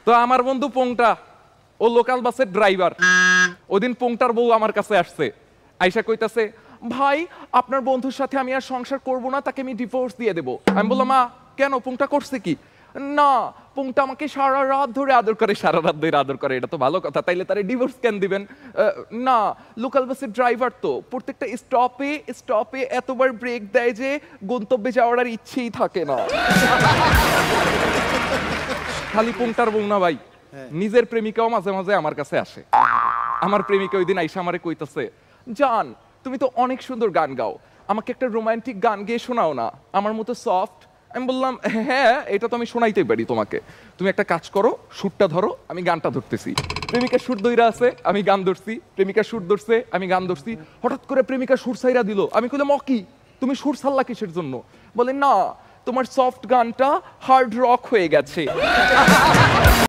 তো আমার বন্ধু পোংটা, ও লোকাল বাসের ড্রাইভার। ওদিন পোংটার বউ আমার কাছে আসছে, আইসা কইতাছে, ভাই আপনার বন্ধুর সাথে আমি আর সংসার করব না, তাকে আমি ডিভোর্স দিয়ে দেবো। আমি বললাম, মা কেন, পোংটা করছে কি? না, পোংটা আমাকে সারা রাত ধরে আদর করে, সারা রাত ধরে আদর করে, এটা তো ভালো কথা, তাইলে তারে ডিভোর্স কেন দিবেন? না, লোকাল বাসের ড্রাইভার তো প্রত্যেকটা স্টপে স্টপে এতবার ব্রেক দেয় যে গন্তব্যে যাওয়ার আর ইচ্ছেই থাকে না। খালি পোংটার বউ না ভাই, নিজের প্রেমিকাও মাঝে মাঝে আমার কাছে আসে। আমার প্রেমিকা ওই দিন আইসা আমারে কইতাছে, জান তুমি তো অনেক সুন্দর গান গাও, আমাকে একটা রোমান্টিক গান গেয়ে শোনাও না, আমার মতো সফট। আমি বললাম, হ্যাঁ এটা তো আমি শোনাইতেই পারি তোমাকে, তুমি একটা কাজ করো, সুরটা ধরো, আমি গানটা ধরতেছি। প্রেমিকা সুর ধইরা আছে, আমি গান ধরছি, প্রেমিকা সুর ধরছে, আমি গান ধরছি। হঠাৎ করে প্রেমিকা সুর ছাইরা দিল। আমি কইলাম, কি তুমি সুর ছাড়লা কিসের জন্য? বলে, না তোমার সফট গানটা হার্ড রক হয়ে গেছে।